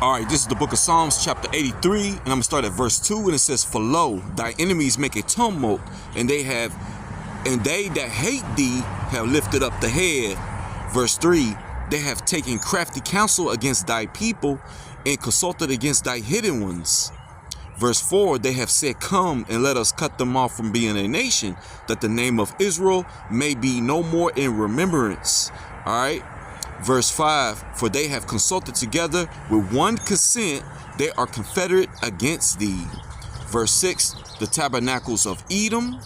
All right, this is the book of Psalms, chapter 83, and I'm going to start at verse 2, and it says, "For lo, thy enemies make a tumult, and they that hate thee have lifted up the head." Verse 3, "They have taken crafty counsel against thy people, and consulted against thy hidden ones." Verse 4, "They have said, Come, and let us cut them off from being a nation, that the name of Israel may be no more in remembrance." All right. Verse 5, "For they have consulted together with one consent, they are confederate against thee." Verse 6, "The tabernacles of Edom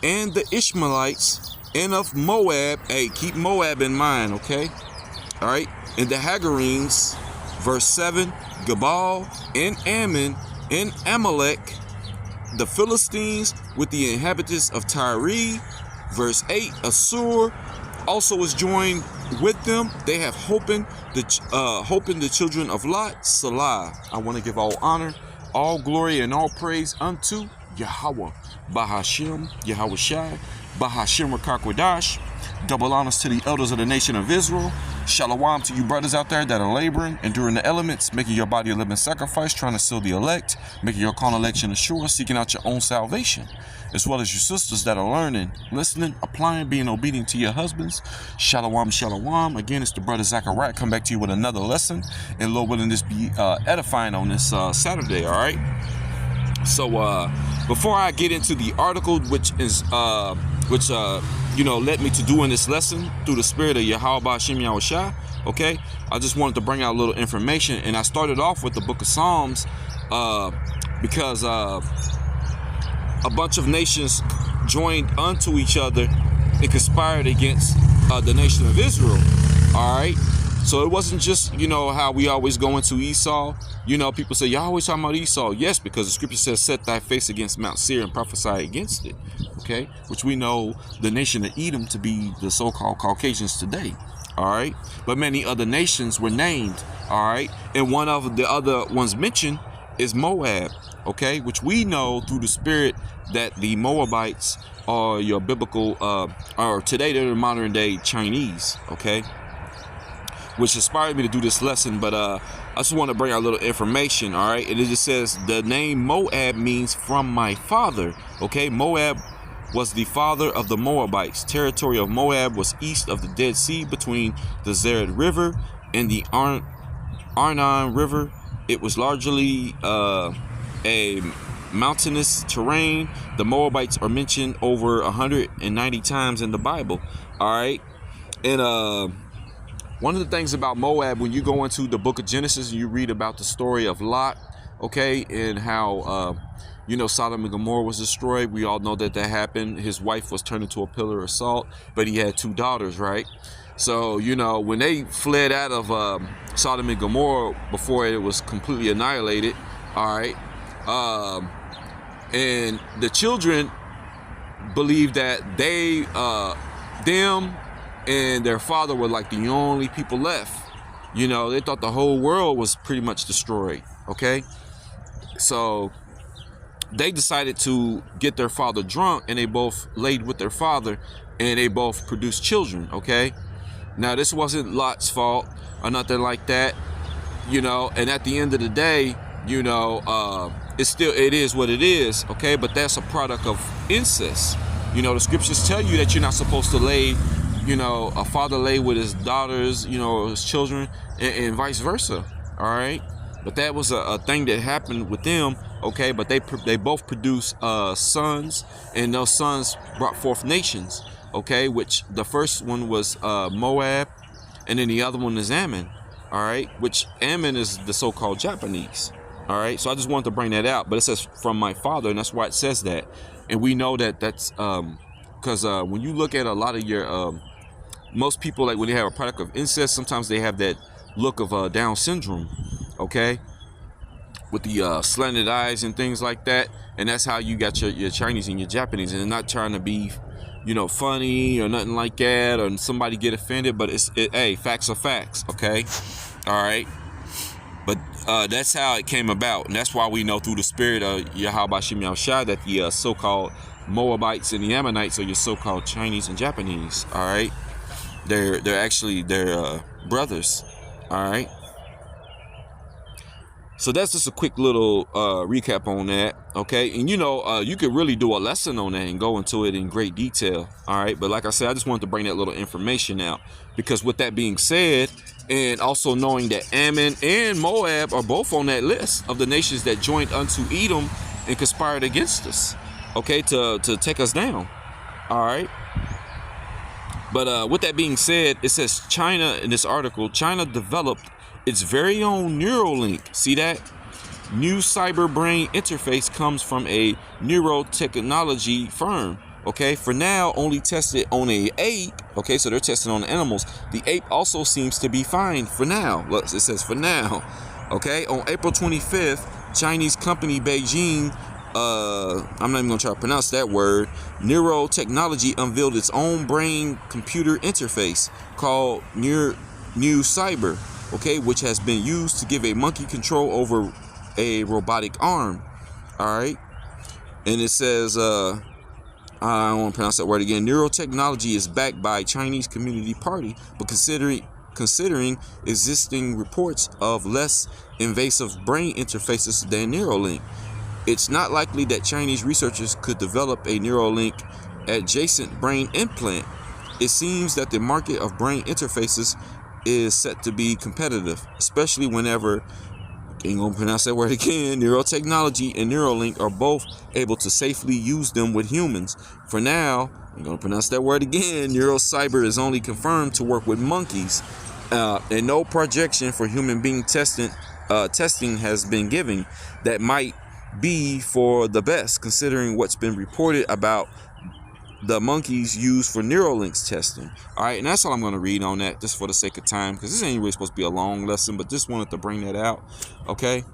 and the Ishmaelites and of Moab," hey, keep Moab in mind, okay? All right, "and the Hagarenes." Verse 7, "Gebal and Ammon and Amalek, the Philistines with the inhabitants of Tyre." Verse 8, "Assur also is joined with them. They have hopen the children of Lot." Salah. I want to give all honor, all glory, and all praise unto Yahweh, Bahashem, Yahweh Shai, Bahashem Rakakwadash. Double honors to the elders of the nation of Israel. Shalom to you brothers out there that are laboring, enduring the elements, making your body a living sacrifice, trying to seal the elect, making your call election assured, seeking out your own salvation, as well as your sisters that are learning, listening, applying, being obedient to your husbands. Shalom, shalom. Again, it's the brother Zachariah. Come back to you with another lesson, and Lord willing, this be edifying on this Saturday. All right. So before I get into the article, which led me to doing this lesson through the spirit of Yahweh Hashem Yahweh Shai, okay, I just wanted to bring out a little information, and I started off with the book of Psalms because a bunch of nations joined unto each other and conspired against the nation of Israel. All right. So it wasn't just, how we always go into Esau. People say, y'all always talking about Esau. Yes, because the scripture says, "Set thy face against Mount Seir and prophesy against it." Okay, which we know the nation of Edom to be the so-called Caucasians today. All right, but many other nations were named. All right, and one of the other ones mentioned is Moab. Okay, which we know through the spirit that the Moabites are your biblical, or today they're the modern day Chinese. Okay, which inspired me to do this lesson, but I just want to bring out a little information, all right? And it just says the name Moab means "from my father," okay? Moab was the father of the Moabites. Territory of Moab was east of the Dead Sea between the Zered River and the Arnon River. It was largely a mountainous terrain. The Moabites are mentioned over 190 times in the Bible, all right? And one of the things about Moab, when you go into the book of Genesis and you read about the story of Lot, okay, and how, Sodom and Gomorrah was destroyed. We all know that happened. His wife was turned into a pillar of salt, but he had 2 daughters, right? So, when they fled out of Sodom and Gomorrah before it was completely annihilated, all right, and the children believed that them and their father were like the only people left. They thought the whole world was pretty much destroyed. Okay, so they decided to get their father drunk, and they both laid with their father, and they both produced children. Okay, now this wasn't Lot's fault or nothing like that. And at the end of the day, it is what it is. Okay, but that's a product of incest. The scriptures tell you that you're not supposed to lay, a father lay with his daughters, his children, and vice versa. All right. But that was a thing that happened with them. Okay. But they both produced sons, and those sons brought forth nations. Okay. Which the first one was Moab, and then the other one is Ammon. All right. Which Ammon is the so-called Japanese. All right. So I just wanted to bring that out. But it says "from my father," and that's why it says that. And we know that that's because when you look at a lot of your most people, like when they have a product of incest, sometimes they have that look of Down syndrome, okay, with the slanted eyes and things like that. And that's how you got your Chinese and your Japanese. And they're not trying to be, funny or nothing like that, or somebody get offended. But hey, facts are facts, okay? All right. But that's how it came about. And that's why we know through the spirit of Yahweh Hashem Yahweh Shai that the so-called Moabites and the Ammonites are your so-called Chinese and Japanese, all right? They're actually brothers, all right? So that's just a quick little recap on that, okay? And you could really do a lesson on that and go into it in great detail, all right? But like I said, I just wanted to bring that little information out, because with that being said, and also knowing that Ammon and Moab are both on that list of the nations that joined unto Edom and conspired against us, okay, to take us down, all right? But with that being said, it says China, in this article, China developed its very own Neuralink. See that? New cyber brain interface comes from a neurotechnology firm. Okay, for now, only tested on a ape. Okay, so they're testing on animals. The ape also seems to be fine for now. Look, it says for now. Okay, on April 25th, Chinese company Beijing, I'm not even gonna try to pronounce that word, Neurotechnology unveiled its own brain computer interface called New Cyber, okay, which has been used to give a monkey control over a robotic arm. All right, and it says I don't want to pronounce that word again. Neurotechnology is backed by Chinese Community Party, but considering existing reports of less invasive brain interfaces than Neuralink, it's not likely that Chinese researchers could develop a Neuralink adjacent brain implant. It seems that the market of brain interfaces is set to be competitive, especially whenever, ain't gonna pronounce that word again, neurotechnology and Neuralink are both able to safely use them with humans. For now, I'm gonna pronounce that word again, neurocyber is only confirmed to work with monkeys, and no projection for human being testing has been given. That might be for the best, considering what's been reported about the monkeys used for Neuralinks testing. All right, and that's all I'm going to read on that, just for the sake of time, because this ain't really supposed to be a long lesson, but just wanted to bring that out. Okay.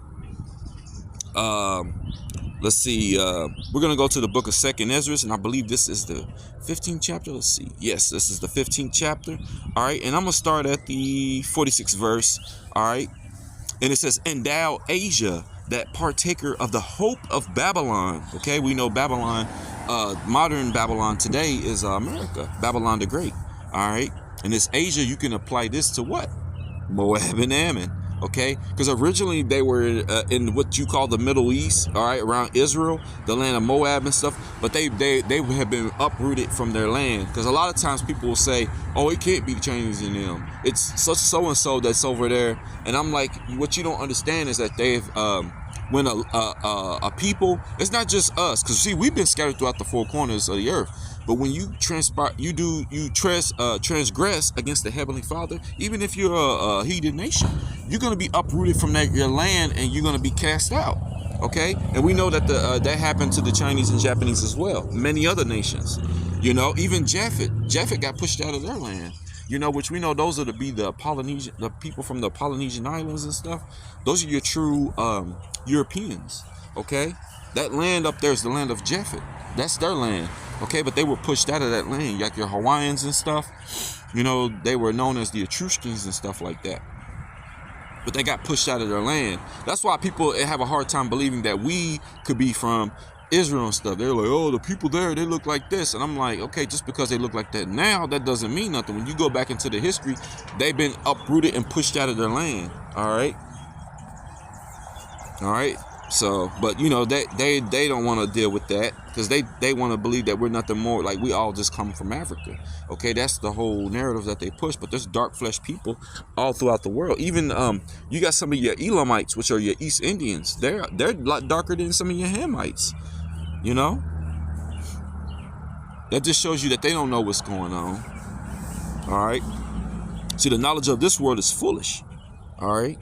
Let's see. We're going to go to the book of 2nd Ezra, and I believe this is the 15th chapter. Let's see. Yes, this is the 15th chapter. All right, and I'm going to start at the 46th verse. All right, and it says, "And thou, Asia, that partaker of the hope of Babylon." Okay, we know Babylon, modern Babylon today is America, Babylon the Great. All right, and this Asia, you can apply this to what? Moab and Ammon. Okay, because originally they were in what you call the Middle East, all right, around Israel, the land of Moab and stuff, but they have been uprooted from their land. Because a lot of times people will say, oh, it can't be the Chinese in them, it's such so and so that's over there. And I'm like, what you don't understand is that they've when a people, it's not just us, because see, we've been scattered throughout the four corners of the earth. But when you transgress against the Heavenly Father, even if you're a heathen nation, you're going to be uprooted from your land, and you're going to be cast out. Okay, and we know that that happened to the Chinese and Japanese as well. Many other nations, even Japhet got pushed out of their land. Which we know those are the people from the Polynesian islands and stuff. Those are your true Europeans. Okay, that land up there is the land of Japhet. That's their land. Okay, but they were pushed out of that land, like your Hawaiians and stuff. They were known as the Etruscans and stuff like that. But they got pushed out of their land. That's why people have a hard time believing that we could be from Israel and stuff. They're like, oh, the people there, they look like this. And I'm like, okay, just because they look like that now, that doesn't mean nothing. When you go back into the history, they've been uprooted and pushed out of their land. All right. So, but they don't want to deal with that, because they want to believe that we're nothing more, like we all just come from Africa. Okay, that's the whole narrative that they push. But there's dark flesh people all throughout the world. Even you got some of your Elamites, which are your East Indians. They're a lot darker than some of your Hamites. That just shows you that they don't know what's going on. All right. See, the knowledge of this world is foolish. All right.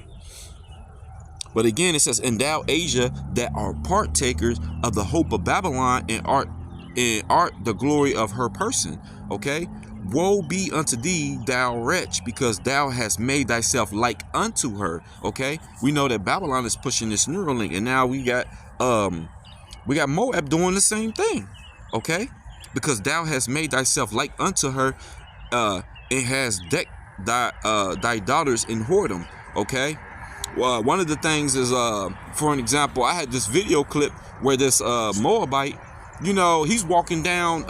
But again, it says, "And thou, Asia, that are partakers of the hope of Babylon, and art the glory of her person." Okay, woe be unto thee, thou wretch, because thou hast made thyself like unto her. Okay, we know that Babylon is pushing this Neuralink, and now we got Moab doing the same thing. Okay, because thou hast made thyself like unto her, and has decked thy daughters in whoredom. Okay. Well, one of the things is, for an example, I had this video clip where this Moabite, he's walking down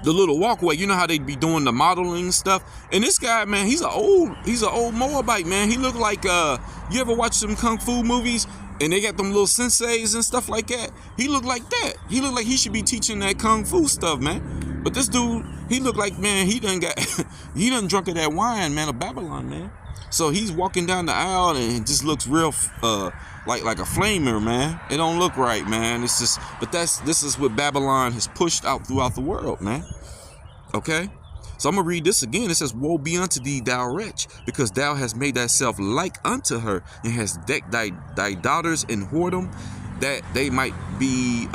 the little walkway. You know how they be doing the modeling stuff. And this guy, man, he's an old Moabite, man. He look like you ever watch some kung fu movies and they got them little senseis and stuff like that? He looked like that. He looked like he should be teaching that kung fu stuff, man. But this dude, he looked like, man, he done drunk of that wine, man, of Babylon, man. So he's walking down the aisle and it just looks real like a flamer, man. It don't look right, man. It's just, but this is what Babylon has pushed out throughout the world, man. Okay? So I'm gonna read this again. It says, woe be unto thee, thou wretch, because thou hast made thyself like unto her, and hast decked thy daughters in whoredom, that they might be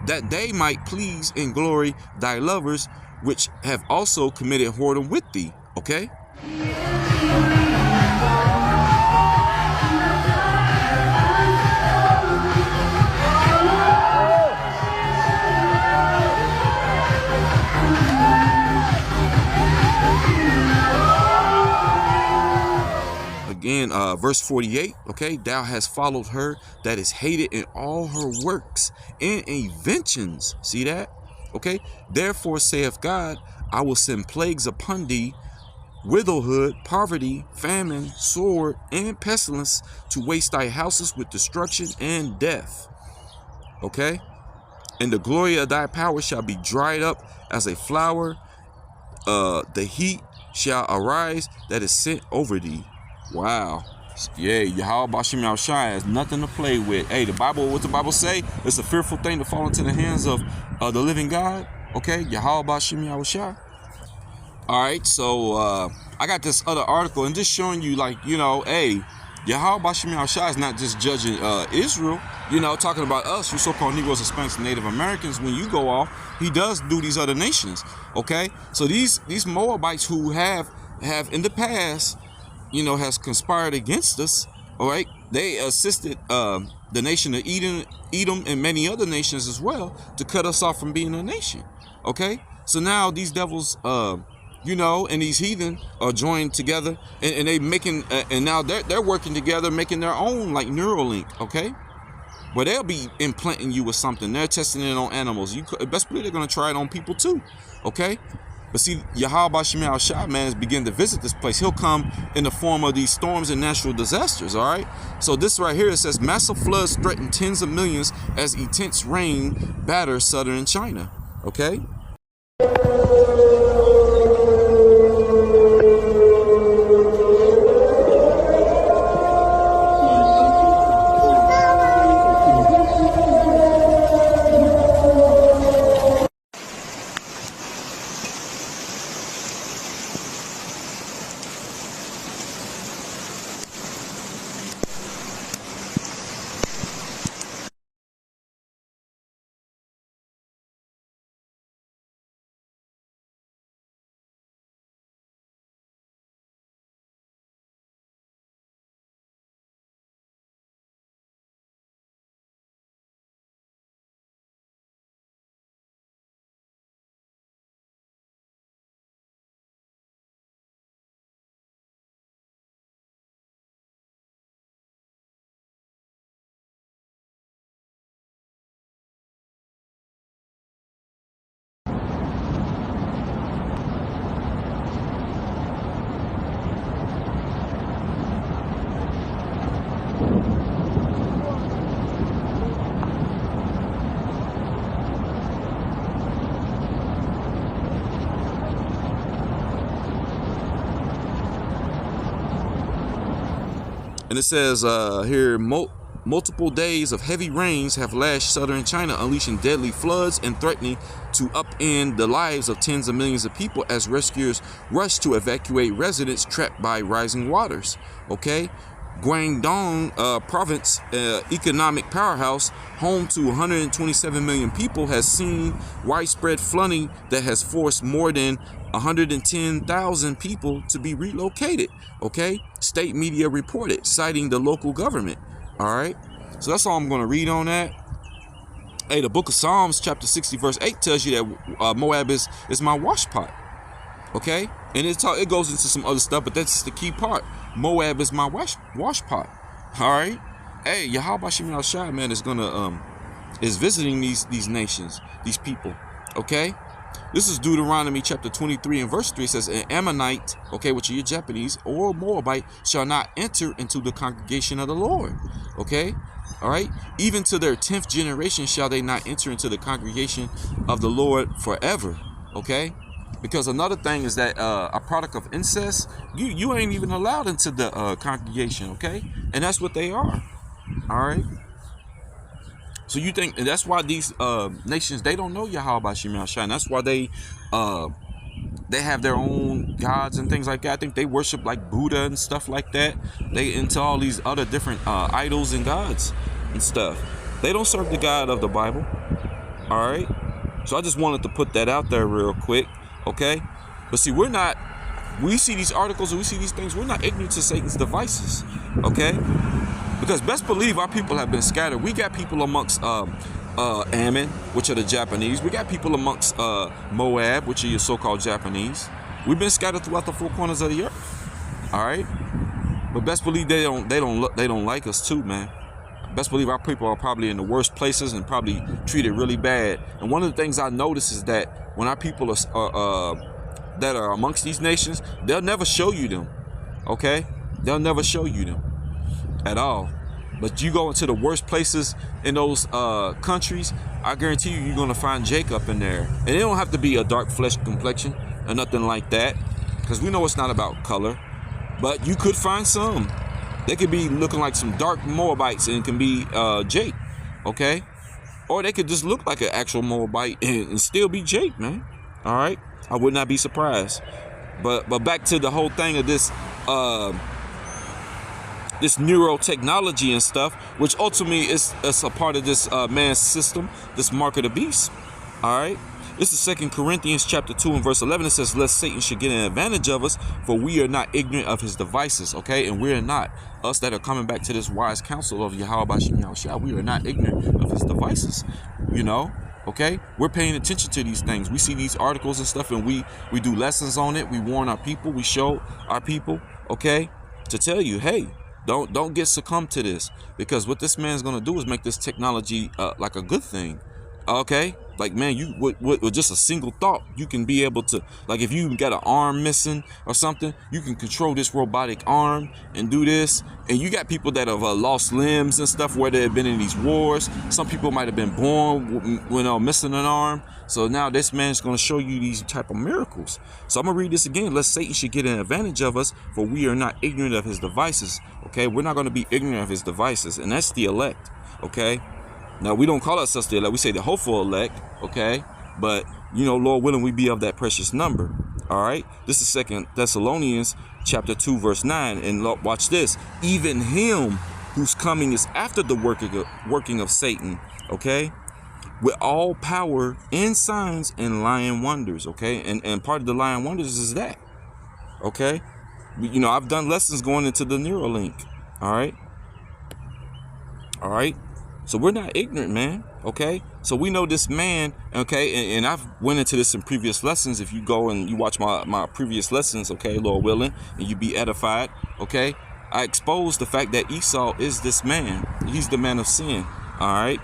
that they might please and glory thy lovers, which have also committed whoredom with thee. Okay? Again, verse 48, okay, thou hast followed her that is hated in all her works and inventions. See that? Okay, therefore saith God, I will send plagues upon thee, widowhood, poverty, famine, sword, and pestilence, to waste thy houses with destruction and death. Okay, and the glory of thy power shall be dried up as a flower. The heat shall arise that is sent over thee. Wow. Yeah, Yahweh Bashim Yahushua has nothing to play with. Hey, the Bible, what the Bible say? It's a fearful thing to fall into the hands of the living God. Okay, Yahweh Bashim Yahushua. All right, so I got this other article and just showing you, like, you know, hey, Yahweh Bashim Yahushua is not just judging Israel, you know, talking about us, you so-called Negroes, Hispanics, and Native Americans. When you go off, he does do these other nations. Okay, so these Moabites who have in the past, you know, has conspired against us. All right, they assisted the nation of Edom and many other nations as well to cut us off from being a nation. Okay, so now these devils, you know, and these heathen are joined together, and they making and now they're working together, making their own, like, Neuralink. Okay, where they'll be implanting you with something. They're testing it on animals. You best believe they're gonna try it on people too. Okay. But see, Yahweh Bashim Yahushua, man, is beginning to visit this place. He'll come in the form of these storms and natural disasters, all right? So this right here, it says, massive floods threaten tens of millions as intense rain batters southern China, okay? And it says here, multiple days of heavy rains have lashed southern China, unleashing deadly floods and threatening to upend the lives of tens of millions of people as rescuers rush to evacuate residents trapped by rising waters. Okay, Guangdong province, economic powerhouse, home to 127 million people, has seen widespread flooding that has forced more than 110,000 people to be relocated. Okay, state media reported, citing the local government. All right, so that's all I'm going to read on that. Hey, the book of Psalms chapter 60 verse 8 tells you that Moab is my wash pot. Okay, and it goes into some other stuff, but that's the key part. Moab is my wash pot. All right, hey, Yahweh Bashim Yahushua, man, is visiting these nations, these people. Okay, This is Deuteronomy chapter 23 and verse 3. It says, an Ammonite, okay, which are your Japanese, or Moabite, shall not enter into the congregation of the Lord. Okay? All right? Even to their 10th generation shall they not enter into the congregation of the Lord forever. Okay? Because another thing is that a product of incest, you ain't even allowed into the congregation. Okay? And that's what they are. All right? So you think, and that's why these nations, they don't know Yahweh Shem Yahushua, and that's why they have their own gods and things like that. I think they worship like Buddha and stuff like that. They into all these other different idols and gods and stuff. They don't serve the God of the Bible. All right. So I just wanted to put that out there real quick. Okay. But see, we see these articles and we see these things. We're not ignorant to Satan's devices. Okay. Because best believe our people have been scattered. We got people amongst Ammon, which are the Japanese. We got people amongst Moab, which are your so-called Japanese. We've been scattered throughout the four corners of the earth. All right, but best believe they don't like us too, man. Best believe our people are probably in the worst places and probably treated really bad. And one of the things I notice is that when our people are that are amongst these nations, they'll never show you them. Okay, they'll never show you them at all. But you go into the worst places in those countries, I guarantee you're going to find Jacob in there. And it don't have to be a dark flesh complexion or nothing like that, because we know it's not about color. But you could find some. They could be looking like some dark Moabites and can be Jake, okay? Or they could just look like an actual Moabite and still be Jake, man. All right? I would not be surprised. But back to the whole thing of this this neurotechnology and stuff, which ultimately is a part of this man's system, this mark of the beast. All right. This is 2 Corinthians chapter 2 and verse 11. It says, lest Satan should get an advantage of us, for we are not ignorant of his devices. Okay. And we're not, us that are coming back to this wise counsel of Yahweh Shem Yahushua, we are not ignorant of his devices. You know. Okay, we're paying attention to these things. We see these articles and stuff, and we do lessons on it. We warn our people. We show our people, okay, to tell you, hey, don't get succumbed to this, because what this man's gonna do is make this technology like a good thing. Okay, like, man, you with just a single thought, you can be able to, like, if you got an arm missing or something, you can control this robotic arm and do this. And you got people that have lost limbs and stuff where they have been in these wars. Some people might have been born when missing an arm. So now this man's going to show you these type of miracles. So I'm going to read this again. Lest Satan should get an advantage of us, for we are not ignorant of his devices. Okay, we're not going to be ignorant of his devices, and that's the elect. Okay. Now, we don't call ourselves the elect. We say the hopeful elect, okay? But, you know, Lord willing, we be of that precious number, all right? This is 2 Thessalonians chapter 2, verse 9. And watch this. Even him whose coming is after the working of Satan, okay? With all power and signs and lying wonders, okay? And part of the lying wonders is that, okay? You know, I've done lessons going into the Neuralink, all right? All right? So we're not ignorant, man. Okay. So we know this man. Okay. And I've went into this in previous lessons. If you go and you watch my previous lessons, okay, Lord willing, and you be edified. Okay. I exposed the fact that Esau is this man. He's the man of sin. All right.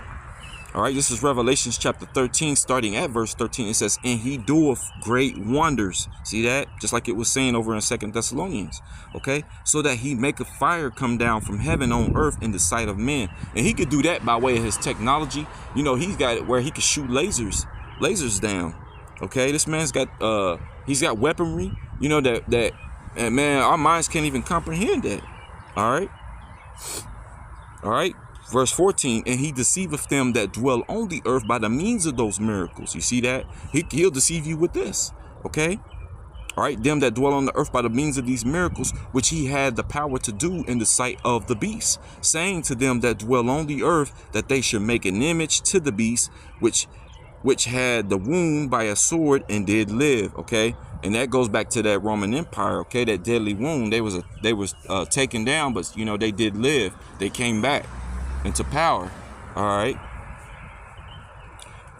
All right. This is Revelations chapter 13, starting at verse 13. It says, and he doeth great wonders. See that? Just like it was saying over in 2 Thessalonians. Okay. So that he maketh fire come down from heaven on earth in the sight of men. And he could do that by way of his technology. You know, he's got it where he could shoot lasers down. Okay. This man's got, he's got weaponry, you know, and man, our minds can't even comprehend that. All right. All right. Verse 14, and he deceiveth them that dwell on the earth by the means of those miracles. You see that? He'll deceive you with this. Okay. All right. Them that dwell on the earth by the means of these miracles, which he had the power to do in the sight of the beast, saying to them that dwell on the earth that they should make an image to the beast, which had the wound by a sword and did live. Okay. And that goes back to that Roman Empire. Okay. That deadly wound. They was taken down, but you know, they did live. They came back into power. All right.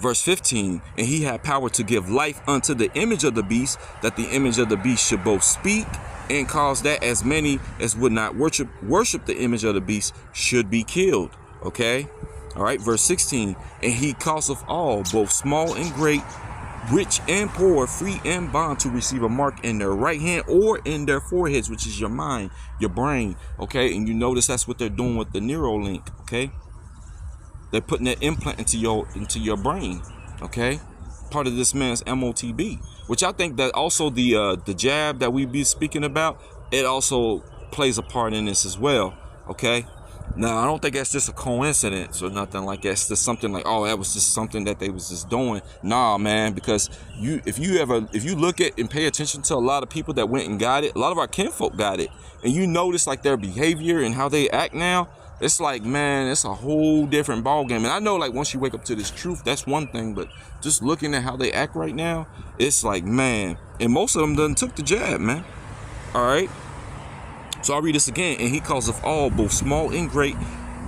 Verse 15, and he had power to give life unto the image of the beast, that the image of the beast should both speak and cause that as many as would not worship the image of the beast should be killed. Okay. All right. Verse 16, and he causeth all, both small and great, rich and poor, free and bond, to receive a mark in their right hand or in their foreheads, which is your mind, your brain, okay? And you notice that's what they're doing with the Neuralink, okay? They're putting that implant into your brain, okay? Part of this man's MOTB, which I think that also the jab that we be speaking about, it also plays a part in this as well, okay? Now, I don't think that's just a coincidence or nothing like that. It's just something like, oh, that was just something that they was just doing. Nah, man, because if you look at and pay attention to a lot of people that went and got it, a lot of our kinfolk got it, and you notice like their behavior and how they act now, it's like, man, it's a whole different ball game. And I know, like, once you wake up to this truth, that's one thing, but just looking at how they act right now, it's like, man, and most of them done took the jab, man. All right. So I'll read this again. And he calls of all, both small and great,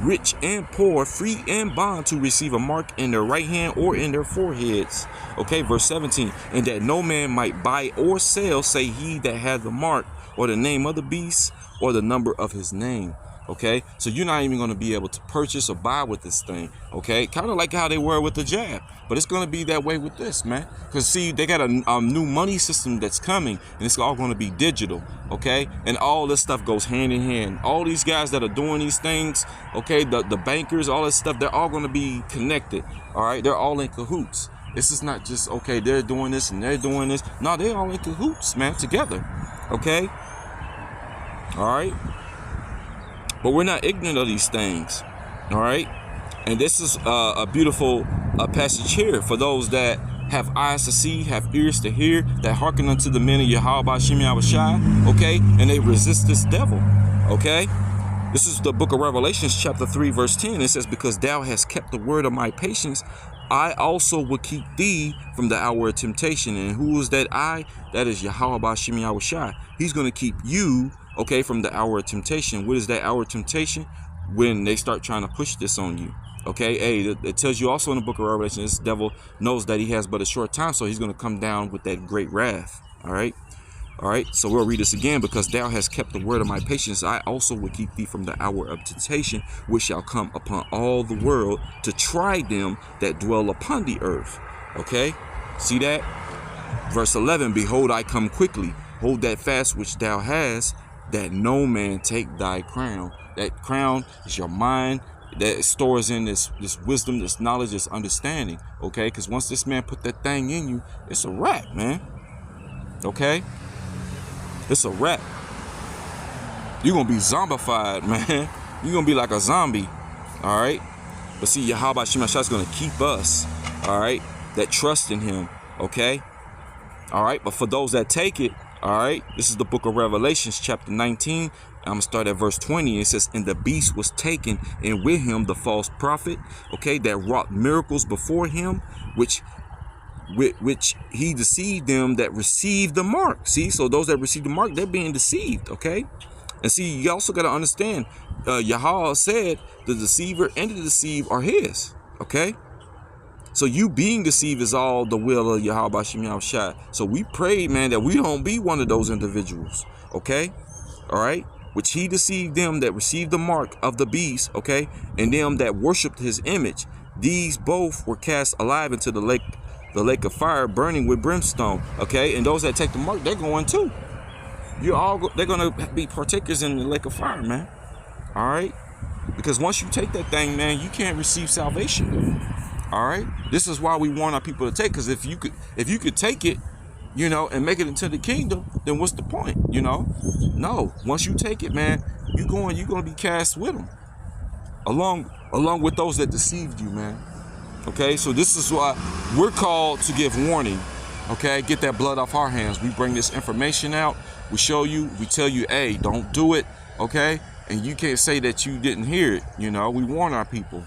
rich and poor, free and bond, to receive a mark in their right hand or in their foreheads. Okay, verse 17. And that no man might buy or sell, say he that had the mark, or the name of the beast, or the number of his name. Okay, so you're not even going to be able to purchase or buy with this thing. Okay, kind of like how they were with the jab, but it's going to be that way with this, man. Because see, they got a new money system that's coming, and it's all going to be digital. Okay, and all this stuff goes hand in hand. All these guys that are doing these things, okay, the bankers, all this stuff, they're all going to be connected. All right, they're all in cahoots. This is not just, okay, they're doing this and they're doing this. No, they're all in cahoots, man, together. Okay, all right. But we're not ignorant of these things, all right? And this is a beautiful passage here for those that have eyes to see, have ears to hear, that hearken unto the men of Yahweh Shem Yahushai, okay? And they resist this devil, okay? This is the book of Revelations, chapter 3, verse 10. It says, because thou hast kept the word of my patience, I also will keep thee from the hour of temptation. And who is that I? That is Yahweh Shem Yahushai. He's going to keep you, okay, from the hour of temptation. What is that hour of temptation? When they start trying to push this on you. Okay, hey, it tells you also in the book of Revelation, this devil knows that he has but a short time, so he's going to come down with that great wrath. All right. All right, so we'll read this again. Because thou hast kept the word of my patience, I also will keep thee from the hour of temptation, which shall come upon all the world to try them that dwell upon the earth. Okay, see that? Verse 11, behold, I come quickly. Hold that fast which thou hast, that no man take thy crown. That crown is your mind that stores in this wisdom, this knowledge, this understanding. Okay, because once this man put that thing in you, it's a wrap, man. Okay, it's a wrap. You're gonna be zombified, man. You're gonna be like a zombie. All right, but see, Yahweh Shem Yahushua is gonna keep us, all right, that trust in him. Okay, all right, but for those that take it, all right, this is the book of Revelations, chapter 19. I'm going to start at verse 20. It says, and the beast was taken, and with him the false prophet, okay, that wrought miracles before him, which he deceived them that received the mark. See, so those that receive the mark, they're being deceived, okay? And see, you also got to understand, Yahweh said the deceiver and the deceived are his, okay? So you being deceived is all the will of Yahweh Shem Yahushai. So we pray, man, that we don't be one of those individuals, okay? All right? Which he deceived them that received the mark of the beast, okay? And them that worshipped his image. These both were cast alive into the lake of fire, burning with brimstone, okay? And those that take the mark, they're going too. They're going to be partakers in the lake of fire, man. All right? Because once you take that thing, man, you can't receive salvation. All right, this is why we want our people to take, because if you could take it, you know, and make it into the kingdom, then what's the point? You know, no. Once you take it, man, you're going to be cast with them, along with those that deceived you, man. Okay, so this is why we're called to give warning. Okay, get that blood off our hands. We bring this information out. We show you. We tell you, hey, don't do it. Okay, and you can't say that you didn't hear it. You know, we warn our people.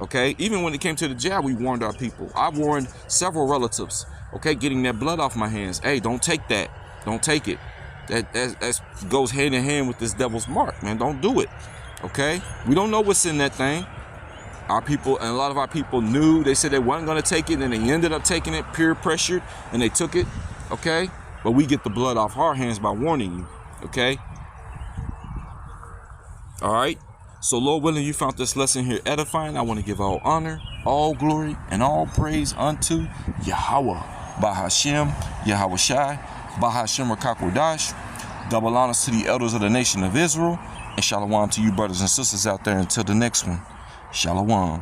Okay, even when it came to the jab, we warned our people. I warned several relatives, okay, getting that blood off my hands. Hey, don't take that. Don't take it. That goes hand in hand with this devil's mark, man. Don't do it, okay? We don't know what's in that thing. Our people, and a lot of our people knew. They said they weren't going to take it, and they ended up taking it, peer pressured, and they took it, okay? But we get the blood off our hands by warning you, okay? All right? So, Lord willing, you found this lesson here edifying. I want to give all honor, all glory, and all praise unto Yahweh. Bahashem Yahawashi, Bahashem Rakakwadash. Double honors to the elders of the nation of Israel. And shalom to you brothers and sisters out there until the next one. Shalom.